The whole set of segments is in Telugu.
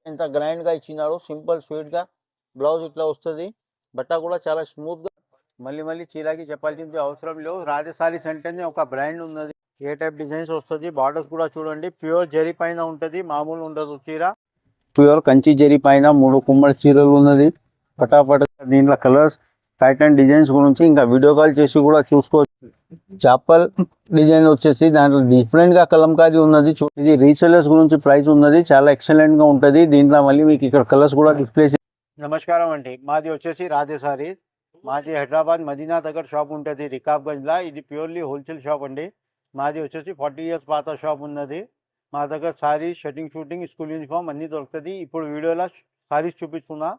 ఎంత గ్రైండ్ గా ఇచ్చినాడు, సింపుల్ స్వీట్ గా బ్లౌజ్ ఇట్లా వస్తుంది. బట్ట కూడా చాలా స్మూత్ గా. మళ్ళీ మళ్ళీ చీరకి చెప్పాల్సింది అవసరం లేదు. రాజా సారీస్ అంటేనే ఒక బ్రాండ్ ఉన్నది. ఏ టైప్ డిజైన్స్ వస్తుంది, బార్డర్స్ కూడా చూడండి ప్యూర్ జరీ పైన ఉంటది, మామూలు ఉండదు చీర. ప్యూర్ కంచి జరీ పైన 3 కుమ్మడి చీరలు ఉన్నది. పటాపట దీంట్లో కలర్స్ ప్యాటర్న్ డిజైన్స్ గురించి ఇంకా వీడియో కాల్ చేసి కూడా చూసుకోవచ్చు. చాపల్ డిజైన్ వచ్చేసి దాంట్లో డిఫరెంట్ గా కలంకారీ ఉన్నది. ఇది రీసెలర్స్ గురించి ప్రైస్ ఉన్నది, చాలా ఎక్సలెంట్ గా ఉంటది. దీంట్లో మళ్ళీ మీకు ఇక్కడ కలర్స్ కూడా డిస్ప్లే. నమస్కారం అండి, మాది వచ్చేసి రాజా సారీస్. మాది హైదరాబాద్ మదీనా దగ్గర షాప్ ఉంటుంది రికాబ్గంజ్ లా. ఇది ప్యూర్లీ హోల్సేల్ షాప్ అండి. మాది వచ్చేసి 40 years పాత షాప్ ఉన్నది. మా దగ్గర saris, shirting, shooting, school uniform అన్ని దొరుకుతుంది. ఇప్పుడు వీడియోలో సారీస్ చూపిస్తున్నా,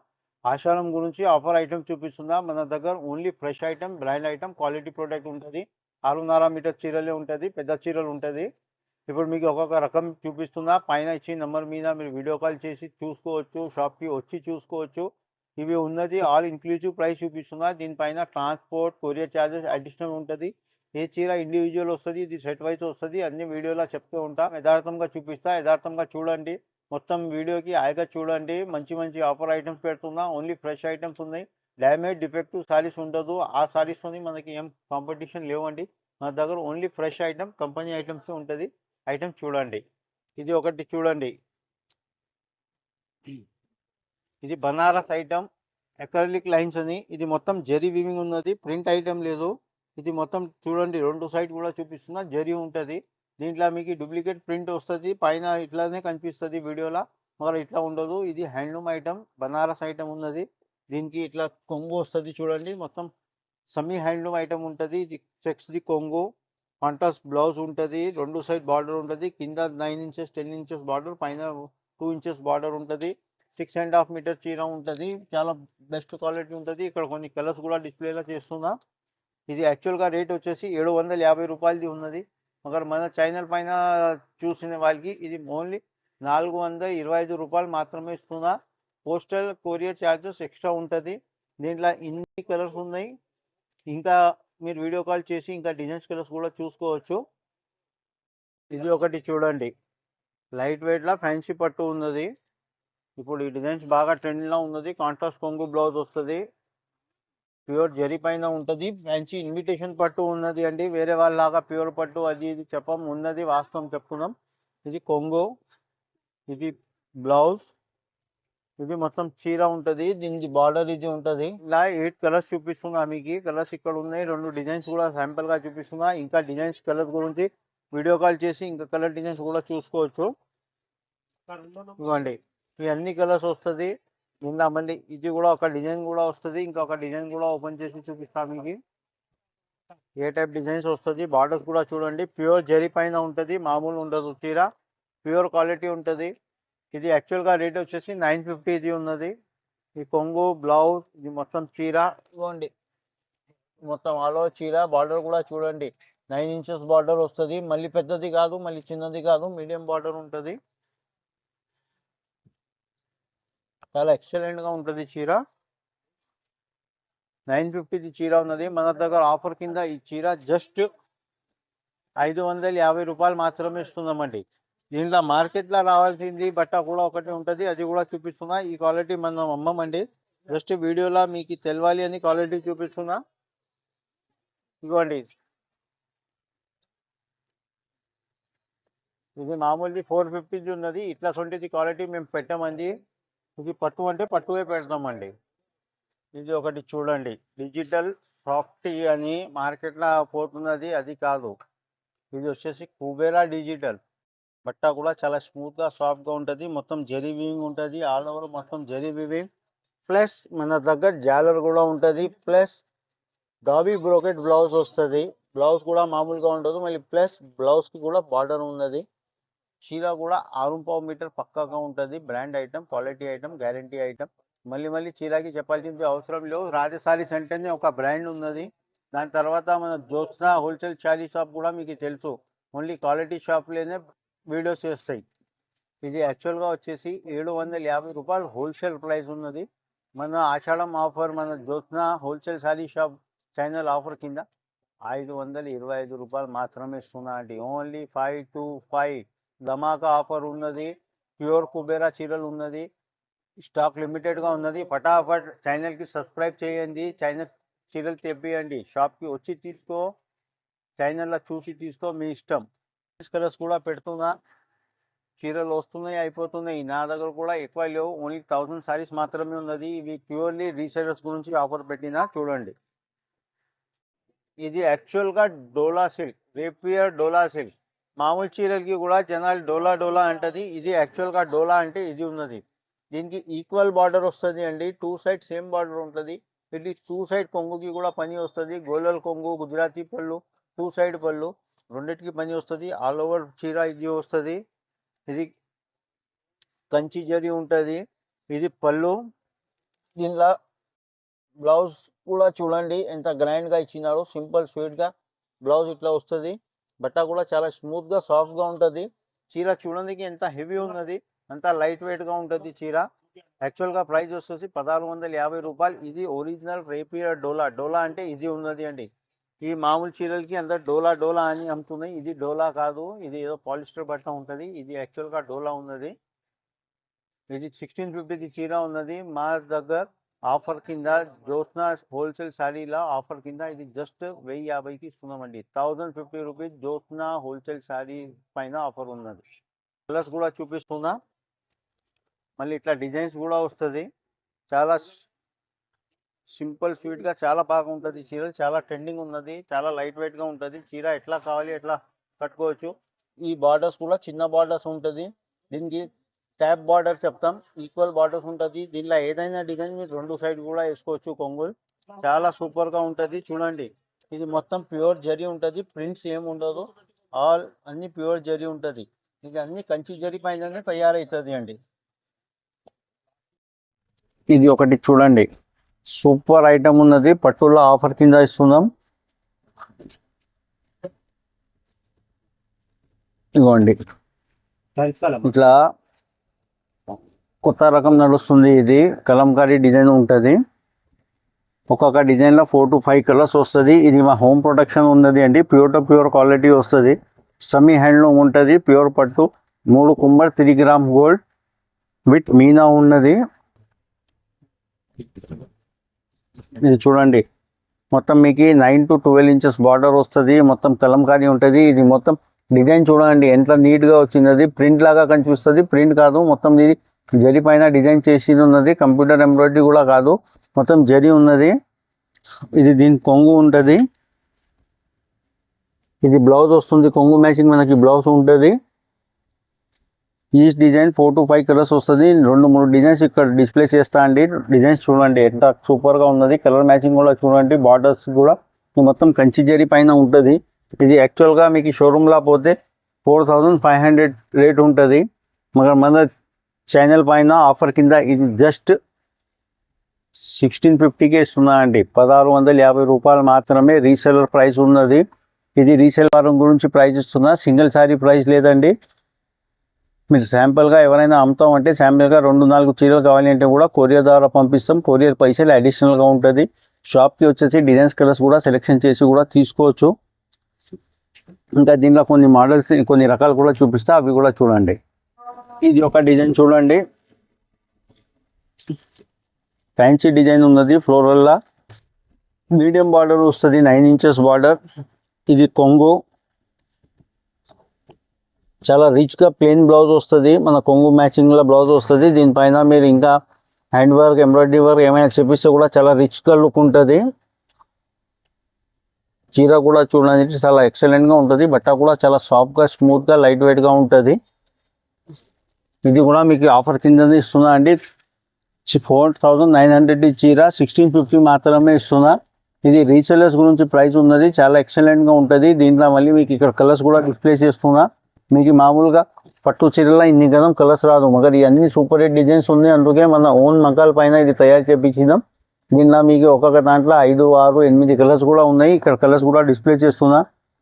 ఆషాఢం గురించి ఆఫర్ ఐటమ్ చూపిస్తున్నా. మన దగ్గర only fresh item, brand item, quality product ఉంటుంది. 6.5 మీటర్ చీరలే ఉంటుంది, పెద్ద చీరలు ఉంటుంది. ఇప్పుడు మీకు ఒక్కొక్క రకం చూపిస్తున్నా. పైన ఇచ్చిన నెంబర్ మీద మీరు వీడియో కాల్ చేసి చూసుకోవచ్చు, షాప్కి వచ్చి చూసుకోవచ్చు. ఇవి ఉన్నది ఆల్ ఇంక్లూజివ్ ప్రైస్ చూపిస్తున్నా. దీనిపైన ట్రాన్స్పోర్ట్, కొరియర్ ఛార్జెస్ అడిషనల్ ఉంటుంది. ఏ చీర ఇండివిజువల్ వస్తుంది, ఇది సెట్ వైజ్ వస్తుంది. అన్ని వీడియోలో చెప్తూ ఉంటా, యథార్థంగా చూపిస్తా, యథార్థంగా చూడండి. మొత్తం వీడియోకి హాయిగా చూడండి. మంచి మంచి ఆఫర్ ఐటమ్స్ పెడుతున్నా. ఓన్లీ ఫ్రెష్ ఐటమ్స్ ఉన్నాయి. డ్యామేజ్ డిఫెక్టివ్ సారీస్ ఉండదు. ఆ సారీస్తోని మనకి ఏం కాంపిటీషన్ లేవండి. మన దగ్గర only fresh item, company items ఉంటుంది. ఐటమ్ చూడండి. ఇది ఒకటి చూడండి, ఇది బనారస్ ఐటమ్, అక్రిలిక్ లైన్స్ అని. ఇది మొత్తం జరీ వీవింగ్ ఉన్నది, ప్రింట్ ఐటమ్ లేదు. ఇది మొత్తం చూడండి, 2 సైడ్ కూడా చూపిస్తున్నా, జరీ ఉంటుంది. దీంట్లో మీకు డూప్లికేట్ ప్రింట్ వస్తుంది, పైన ఇట్లానే కనిపిస్తుంది వీడియోలో, మరి ఇట్లా ఉండదు. ఇది హ్యాండ్లూమ్ ఐటమ్, బనారస్ ఐటమ్ ఉన్నది. దీనికి ఇట్లా కొంగు వస్తుంది చూడండి, మొత్తం సెమీ హ్యాండ్లూమ్ ఐటమ్ ఉంటుంది. ఇది చెక్స్ ది కొంగు, కాంట్రాస్ట్ బ్లౌజ్ ఉంటుంది, 2 సైడ్ బార్డర్ ఉంటుంది. కింద 9 inches 10 inches బార్డర్, పైన 2 inches బార్డర్ ఉంటుంది. 6.5 మీటర్ చీర ఉంటుంది. చాలా బెస్ట్ క్వాలిటీ ఉంటుంది. ఇక్కడ కొన్ని కలర్స్ కూడా డిస్ప్లేలో చేస్తున్నా. ఇది యాక్చువల్గా రేట్ వచ్చేసి 750 రూపాయలది ఉన్నది. మగర్ మన ఛానల్ పైన చూసిన వాళ్ళకి ఇది ఓన్లీ 425 రూపాయలు మాత్రమే ఇస్తున్నా. పోస్టల్ కొరియర్ ఛార్జెస్ ఎక్స్ట్రా ఉంటుంది. దీంట్లో ఇన్ని కలర్స్ ఉన్నాయి. ఇంకా మీరు వీడియో కాల్ చేసి ఇంకా డిజైన్స్ కలర్స్ కూడా చూసుకోవచ్చు. ఇది ఒకటి చూడండి, లైట్ వెయిట్లో ఫ్యాన్సీ పట్టు ఉన్నది. ఇప్పుడు ఈ డిజైన్స్ బాగా ట్రెండ్లో ఉన్నది. కాంట్రాస్ట్ కొంగు బ్లౌజ్ వస్తుంది, ప్యూర్ జరీ పైన ఉంటుంది. ఫ్యాన్సీ ఇన్విటేషన్ పట్టు ఉన్నది అండి. వేరే వాళ్ళలాగా ప్యూర్ పట్టు అది ఇది చెప్పం, ఉన్నది వాస్తవం చెప్తున్నాం. ఇది కొంగు, ఇది బ్లౌజ్, ఇది మొత్తం చీర ఉంటుంది. దీనికి బార్డర్ ఇది ఉంటుంది. ఇలా 8 కలర్స్ చూపిస్తున్నా మీకు. కలర్స్ ఇక్కడ ఉన్నాయి. 2 డిజైన్స్ కూడా శాంపుల్ గా చూపిస్తున్నా. ఇంకా డిజైన్స్ కలర్స్ గురించి వీడియో కాల్ చేసి ఇంకా కలర్ డిజైన్స్ కూడా చూసుకోవచ్చు. ఇవ్వండి, ఈ అన్ని కలర్స్ వస్తుంది. నిన్న మళ్ళీ ఇది కూడా ఒక డిజైన్ కూడా వస్తుంది. ఇంకొక డిజైన్ కూడా ఓపెన్ చేసి చూపిస్తా మీకు. ఏ టైప్ డిజైన్స్ వస్తుంది, బార్డర్స్ కూడా చూడండి. ప్యూర్ జరీ పైన ఉంటుంది, మామూలు ఉండదు చీర, ప్యూర్ క్వాలిటీ ఉంటుంది. ఇది యాక్చువల్గా రేట్ వచ్చేసి 950 ఇది ఉన్నది. ఈ కొంగు బ్లౌజ్, ఇది మొత్తం చీర ఇవ్వండి, మొత్తం ఆల్ ఓవర్ చీర. బార్డర్ కూడా చూడండి, 9 inches బార్డర్ వస్తుంది. మళ్ళీ పెద్దది కాదు, మళ్ళీ చిన్నది కాదు, మీడియం బార్డర్ ఉంటుంది. చాలా ఎక్సలెంట్ గా ఉంటుంది చీర. 950 చీర ఉన్నది. మన దగ్గర ఆఫర్ కింద ఈ చీర జస్ట్ 550 రూపాయలు మాత్రమే ఇస్తున్నామండి. దీంట్లో మార్కెట్లో రావాల్సింది బట్ట కూడా ఒకటి ఉంటుంది, అది కూడా చూపిస్తున్నా. ఈ క్వాలిటీ మనం అమ్మమండి, జస్ట్ వీడియోలో మీకు తెలవాలి అని క్వాలిటీ చూపిస్తున్నా. ఇదిగోండి, ఇది మామూలుది 450 ఉన్నది. ఇట్లా సొంటిది క్వాలిటీ మేము పెట్టామండి. ఇది పట్టు అంటే పట్టువే పెడతామండి. ఇది ఒకటి చూడండి, డిజిటల్ సాఫ్ట్ అని మార్కెట్లో పోతున్నది, అది కాదు. ఇది వచ్చేసి కుబేరా డిజిటల్. బట్ట కూడా చాలా స్మూత్గా సాఫ్ట్గా ఉంటుంది. మొత్తం జరీ వీవింగ్ ఉంటుంది, ఆల్ ఓవర్ మొత్తం జరీ వీవింగ్. ప్లస్ మన దగ్గర జాలర్ కూడా ఉంటుంది. ప్లస్ డాబీ బ్రోకెట్ బ్లౌజ్ వస్తుంది. బ్లౌజ్ కూడా మామూలుగా ఉండదు. మళ్ళీ ప్లస్ బ్లౌజ్కి కూడా బార్డర్ ఉన్నది. చీర కూడా 6.5 మీటర్ పక్కాగా ఉంటుంది. Brand item, quality item, guarantee item. మళ్ళీ మళ్ళీ చీరకి చెప్పాల్సింది అవసరం లేదు. రాజా సారీస్ అంటేనే ఒక బ్రాండ్ ఉన్నది. దాని తర్వాత మన జ్యోత్స్న హోల్సేల్ శారీ షాప్ కూడా మీకు తెలుసు. ఓన్లీ క్వాలిటీ షాప్లోనే వీడియోస్ చేస్తాయి. ఇది యాక్చువల్గా వచ్చేసి 750 రూపాయలు హోల్సేల్ ప్రైస్ ఉన్నది. మన ఆషాఢం ఆఫర్, మన Jyotsna wholesale sari shop channel offer కింద 525 రూపాయలు మాత్రమే ఇస్తున్నా అండి. ఓన్లీ 5 to 5 ధమాకా ఆఫర్ ఉన్నది. ప్యూర్ కుబేరా చీరలు ఉన్నది. స్టాక్ లిమిటెడ్గా ఉన్నది. ఫటాఫట్ ఛానల్కి సబ్స్క్రైబ్ చేయండి. ఛానల్ చీరలు తెప్పియండి. షాప్కి వచ్చి తీసుకో, ఛానల్లో చూసి తీసుకో, మీ ఇష్టం. కలర్స్ కూడా పెడుతున్నా. చీరలు వస్తున్నాయి, అయిపోతున్నాయి. నా దగ్గర కూడా ఎక్కువ లేవు, ఓన్లీ 1000 సారీస్ మాత్రమే ఉన్నది. ఇవి ప్యూర్లీ రీసెలర్స్ గురించి ఆఫర్ పెట్టినా. చూడండి, ఇది యాక్చువల్గా డోలా సిల్క్, రేపియర్ డోలా సిల్క్. మామూలు చీరలకి కూడా జనాలు డోలా డోలా అంటది. ఇది యాక్చువల్గా డోలా అంటే ఇది ఉన్నది. దీనికి ఈక్వల్ బార్డర్ వస్తుంది అండి. 2 సైడ్ సేమ్ బార్డర్ ఉంటుంది. ఇది 2 సైడ్ కొంగుకి కూడా పని వస్తుంది. గోల్డెన్ కొంగు, గుజరాతీ పళ్ళు, 2 సైడ్ పళ్ళు రెండింటికి పని వస్తుంది. ఆల్ ఓవర్ చీర ఇది వస్తుంది. ఇది కంచి జరీ ఉంటుంది. ఇది పళ్ళు. దీనిలో బ్లౌజ్ కూడా చూడండి ఎంత గ్రాండ్గా ఇచ్చినాడు. సింపుల్ స్వీట్గా బ్లౌజ్ ఇట్లా వస్తుంది. బట్ట కూడా చాలా స్మూత్గా సాఫ్ట్గా ఉంటుంది. చీర చూడడానికి ఎంత హెవీ ఉన్నది, అంత లైట్ వెయిట్గా ఉంటుంది చీర. యాక్చువల్గా ప్రైస్ వచ్చేసి 1650 రూపాయలు. ఇది ఒరిజినల్ రేపియర్ డోలా. డోలా అంటే ఇది ఉన్నది అండి. ఈ మామూలు చీరలకి అంత డోలా డోలా అని అమ్ముతున్నాయి. ఇది డోలా కాదు, ఇది ఏదో పాలిస్టర్ బట్ట ఉంటుంది. ఇది యాక్చువల్గా డోలా ఉన్నది. ఇది 1650 చీర ఉన్నది. మా దగ్గర ఆఫర్ కింద జ్యోత్స్న హోల్సేల్ శారీల ఆఫర్ కింద ఇది జస్ట్ 1050కి ఇస్తున్నామండి. 1050 రూపీస్ జ్యోత్స్న హోల్సేల్ శారీ పైన ఆఫర్ ఉన్నది. కలర్స్ కూడా చూపిస్తున్నా. మళ్ళీ ఇట్లా డిజైన్స్ కూడా వస్తుంది. చాలా సింపుల్ స్వీట్గా చాలా బాగుంటుంది చీర. చాలా ట్రెండింగ్ ఉన్నది. చాలా లైట్ వెయిట్గా ఉంటుంది చీర. ఎట్లా కావాలి ఎట్లా కట్టుకోవచ్చు. ఈ బార్డర్స్ కూడా చిన్న బార్డర్స్ ఉంటుంది. దీనికి ట్యాప్ బార్డర్ చెప్తాం. ఈక్వల్ బార్డర్స్ ఉంటుంది. దీనిలో ఏదైనా డిజైన్ మీరు 2 సైడ్ కూడా వేసుకోవచ్చు. కొంగులు చాలా సూపర్గా ఉంటుంది. చూడండి, ఇది మొత్తం ప్యూర్ జరీ ఉంటుంది. ప్రింట్స్ ఏమి ఉండదు. అన్ని ప్యూర్ జరీ ఉంటుంది. ఇది అన్ని కంచి జరీ పైననే తయారవుతుంది అండి. ఇది ఒకటి చూడండి, సూపర్ ఐటమ్ ఉన్నది. పట్టులో ఆఫర్ కింద ఇస్తున్నాం. ఇదిగోండి, ఇట్లా కొత్త రకం నడుస్తుంది. ఇది కలంకారీ డిజైన్ ఉంటుంది. ఒక్కొక్క డిజైన్లో 4 to 5 కలర్స్ వస్తుంది. ఇది మా హోమ్ ప్రొటెక్షన్ ఉన్నది అండి. ప్యూర్ టు ప్యూర్ క్వాలిటీ వస్తుంది. సెమీ హ్యాండ్లూమ్ ఉంటుంది. ప్యూర్ పట్టు. 3 కుంబర్ 3 గ్రామ్ గోల్డ్ విత్ మీనా ఉన్నది. ఇది చూడండి, మొత్తం మీకు 9 to 12 ఇంచెస్ బార్డర్ వస్తుంది. మొత్తం కలంకారీ ఉంటుంది. ఇది మొత్తం డిజైన్ చూడండి ఎంత నీట్గా వచ్చింది. అది ప్రింట్ లాగా కనిపిస్తుంది. ప్రింట్ కాదు, మొత్తం ఇది జరీ పైన డిజైన్ చేసి ఉన్నది. కంప్యూటర్ ఎంబ్రాయిడరీ కూడా కాదు, మొత్తం జరీ ఉన్నది. ఇది దీని కొంగు ఉంటుంది. ఇది బ్లౌజ్ వస్తుంది. కొంగు మ్యాచింగ్ మనకి బ్లౌజ్ ఉంటుంది. ఈ డిజైన్ 4 to 5 కలర్స్ వస్తుంది. 2-3 డిజైన్స్ ఇక్కడ డిస్ప్లే చేస్తా అండి. డిజైన్స్ చూడండి ఎంత సూపర్గా ఉన్నది. కలర్ మ్యాచింగ్ కూడా చూడండి. బార్డర్స్ కూడా మొత్తం కంచి జరీ పైన ఉంటుంది. ఇది యాక్చువల్గా మీకు షోరూమ్లో పోతే 4500 రేట్ ఉంటుంది. మన ఛానల్ పైన ఆఫర్ కింద ఇది జస్ట్ 1650కే ఇస్తున్నా అండి. 1650 రూపాయలు మాత్రమే రీసెలర్ ప్రైస్ ఉన్నది. ఇది రీసేల్ వారం గురించి ప్రైస్ ఇస్తున్నా. సింగిల్ సారీ ప్రైస్ లేదండి. మీరు శాంపుల్గా ఎవరైనా అమ్ముతామంటే శాంపుల్గా 2-4 చీరలు కావాలి అంటే కూడా కొరియర్ ద్వారా పంపిస్తాం. కొరియర్ పైసలు అడిషనల్గా ఉంటుంది. షాప్కి వచ్చేసి డిజైన్స్ కలర్స్ కూడా సెలెక్షన్ చేసి కూడా తీసుకోవచ్చు. ఇంకా దీంట్లో కొన్ని మోడల్స్ కొన్ని రకాలు కూడా చూపిస్తా, అవి కూడా చూడండి. ఇది ఒక డిజైన్ చూడండి, ఫ్యాన్సీ డిజైన్ ఉన్నది. ఫ్లోరల్లా మీడియం బార్డర్ వస్తుంది. 9 ఇంచెస్ బార్డర్. ఇది కొంగు. చాలా రిచ్గా ప్లెయిన్ బ్లౌజ్ వస్తుంది. మన కొంగు మ్యాచింగ్లో బ్లౌజ్ వస్తుంది. దీనిపైన మీరు ఇంకా హ్యాండ్ వర్క్ ఎంబ్రాయిడరీ వర్క్ ఏమైనా చేపిస్తే కూడా చాలా రిచ్గా లుక్ ఉంటుంది. చీర కూడా చూడడానికి చాలా ఎక్సలెంట్గా ఉంటుంది. బట్ట కూడా చాలా సాఫ్ట్గా స్మూత్గా లైట్ వెయిట్గా ఉంటుంది. ఇది కూడా మీకు ఆఫర్ కింద ఇస్తున్నా అండి. 4900 చీర 1650 మాత్రమే ఇస్తున్నా. ఇది రీసెలర్స్ గురించి ప్రైస్ ఉన్నది. చాలా ఎక్సలెంట్గా ఉంటుంది. దీంట్లో మళ్ళీ మీకు ఇక్కడ కలర్స్ కూడా డిస్ప్లే చేస్తున్నా. మీకు మామూలుగా పట్టు చీరలో ఇన్ని గతం కలర్స్ రాదు. మగర్ ఇవన్నీ సూపర్ హిట్ డిజైన్స్ ఉన్నాయి. అందుకే మన ఓన్ మగ్గాల పైన ఇది తయారు చేయించినాం. దీనిలో మీకు ఒక్కొక్క దాంట్లో 5, 6, 8 కలర్స్ కూడా ఉన్నాయి. ఇక్కడ కలర్స్ కూడా డిస్ప్లే చేస్తున్నా.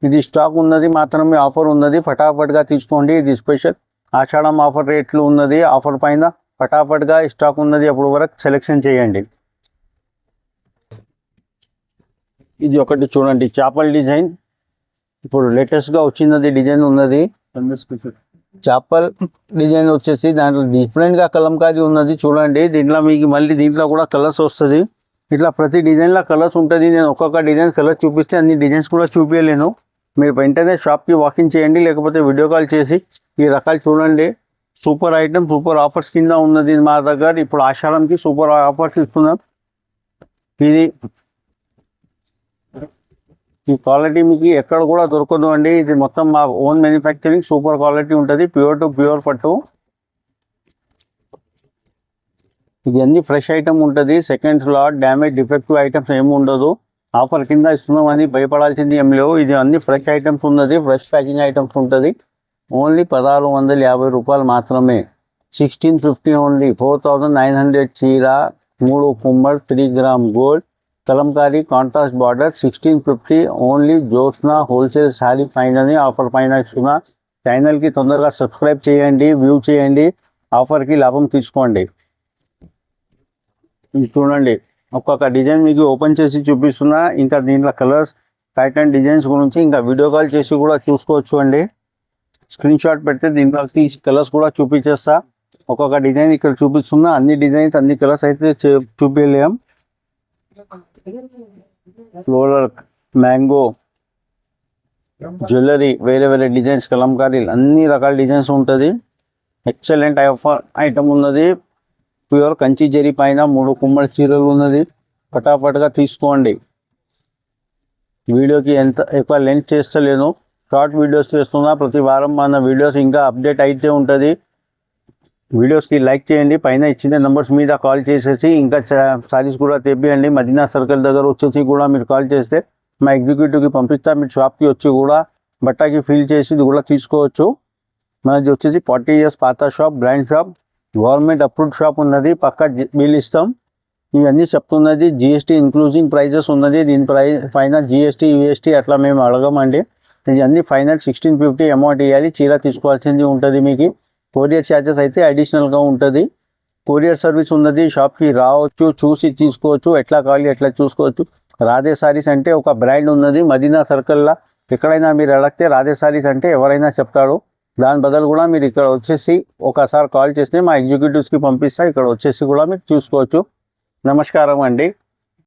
ఇది స్టాక్ ఉన్నది మాత్రమే ఆఫర్ ఉన్నది. ఫటాఫట్గా తీసుకోండి. ఇది స్పెషల్ ఆషాఢం ఆఫర్ రేట్లు ఉన్నది. ఆఫర్ పైన ఫటాఫట్గా స్టాక్ ఉన్నది. అప్పుడు వరకు సెలెక్షన్ చేయండి. ఇది ఒకటి చూడండి, చేపల డిజైన్. ఇప్పుడు లేటెస్ట్గా వచ్చినది డిజైన్ ఉన్నది. చాపల్ డిజైన్ వచ్చేసి దాంట్లో డిఫరెంట్గా కలంకారీ ఉన్నది చూడండి. దీంట్లో మీకు మళ్ళీ దీంట్లో కూడా కలర్స్ వస్తుంది. ఇట్లా ప్రతి డిజైన్లో కలర్స్ ఉంటుంది. నేను ఒక్కొక్క డిజైన్ కలర్ చూపిస్తే అన్ని డిజైన్స్ కూడా చూపించలేను. మీరు వెంటనే షాప్కి వాకింగ్ చేయండి, లేకపోతే వీడియో కాల్ చేసి ఈ రకాలు చూడండి. సూపర్ ఐటమ్, సూపర్ ఆఫర్స్ కింద ఉన్నది మా దగ్గర. ఇప్పుడు ఆషాఢంకి సూపర్ ఆఫర్స్ ఇస్తున్నాం. ఇది ఈ క్వాలిటీ మీకు ఎక్కడ కూడా దొరకదు అండి. ఇది మొత్తం మా ఓన్ మ్యానుఫ్యాక్చరింగ్, సూపర్ క్వాలిటీ ఉంటుంది. ప్యూర్ టు ప్యూర్ పట్టు. ఇది అన్ని ఫ్రెష్ ఐటమ్ ఉంటుంది. Second lot damage defective items ఏమి ఉండదు. ఆఫర్ కింద ఇస్తున్నామని భయపడాల్సింది ఏం లేవు. ఇది అన్ని ఫ్రెష్ ఐటమ్స్ ఉన్నది, ఫ్రెష్ ప్యాకింగ్ ఐటమ్స్ ఉంటుంది. ఓన్లీ 1650 రూపాయలు మాత్రమే. 1650 ఓన్లీ. 4900 చీర, 3 Kummar, 3 gram gold, Kalamkari contrast border. 1650 only. Jyotsna wholesale sari final offer పైన ఇస్తున్నా. ఛానల్కి తొందరగా సబ్స్క్రైబ్ చేయండి, వ్యూ చేయండి, ఆఫర్కి లాభం తీసుకోండి. ఇది చూడండి, ఒక్కొక్క డిజైన్ మీకు ఓపెన్ చేసి చూపిస్తున్నా. ఇంకా దీంట్లో కలర్స్, ప్యాటర్న్, డిజైన్స్ గురించి ఇంకా వీడియో కాల్ చేసి కూడా చూసుకోవచ్చు అండి. స్క్రీన్ షాట్ పెడితే దీంట్లో తీసి కలర్స్ కూడా చూపించేస్తా. ఒక్కొక్క డిజైన్ ఇక్కడ చూపిస్తున్నా. అన్ని డిజైన్స్, అన్ని కలర్స్ అయితే చూపించలేం. ఫ్లోరల్, మ్యాంగో, జ్యువెలరీ, వేరే వేరే డిజైన్స్, కలంకారీలు, అన్ని రకాల డిజైన్స్ ఉంటుంది. ఎక్సలెంట్ ఐటమ్ ఉన్నది. ప్యూర్ కంచి జరీ పైన 3 కుమ్మడి చీరలు ఉన్నది. ఫటాఫట్గా తీసుకోండి. వీడియోకి ఎంత ఎక్కువ లెంత్ చేస్తలేను, షార్ట్ వీడియోస్ చేస్తున్నా. ప్రతి వారం మన వీడియోస్ ఇంకా అప్డేట్ అయితే ఉంటుంది. వీడియోస్కి లైక్ చేయండి. పైన ఇచ్చిన నెంబర్స్ మీద కాల్ చేసేసి ఇంకా సారీస్ కూడా తెప్పియండి. మదీనా సర్కిల్ దగ్గర వచ్చేసి కూడా మీరు కాల్ చేస్తే మా ఎగ్జిక్యూటివ్కి పంపిస్తా. మీరు షాప్కి వచ్చి కూడా బట్టకి ఫిల్ చేసి ఇది కూడా తీసుకోవచ్చు. మనది వచ్చేసి 40 years పాత shop, brand shop, government approved shop ఉన్నది. పక్కా బిల్ ఇస్తాం. ఇవన్నీ చెప్తున్నది జిఎస్టీ ఇంక్లూజింగ్ ప్రైజెస్ ఉన్నది. దీని పైన జిఎస్టీ, యూఎస్టీ అట్లా మేము అడగమండి. ఇవన్నీ ఫైనల్ 1650 అమౌంట్ ఇవ్వాలి. చీర తీసుకోవాల్సింది ఉంటుంది. మీకు కొరియర్ ఛార్జెస్ అయితే అడిషనల్గా ఉంటుంది. కొరియర్ సర్వీస్ ఉన్నది. షాప్కి రావచ్చు, చూసి తీసుకోవచ్చు. ఎట్లా కావాలి ఎట్లా చూసుకోవచ్చు. రాధే సారీస్ అంటే ఒక బ్రాండ్ ఉన్నది మదీనా సర్కిల్లో. ఎక్కడైనా మీరు అడిగితే రాధే సారీస్ అంటే ఎవరైనా చెప్తాడు. దాని బదులు కూడా మీరు ఇక్కడ వచ్చేసి ఒకసారి కాల్ చేస్తే మా ఎగ్జిక్యూటివ్స్కి పంపిస్తా. ఇక్కడ వచ్చేసి కూడా మీరు చూసుకోవచ్చు. నమస్కారం అండి.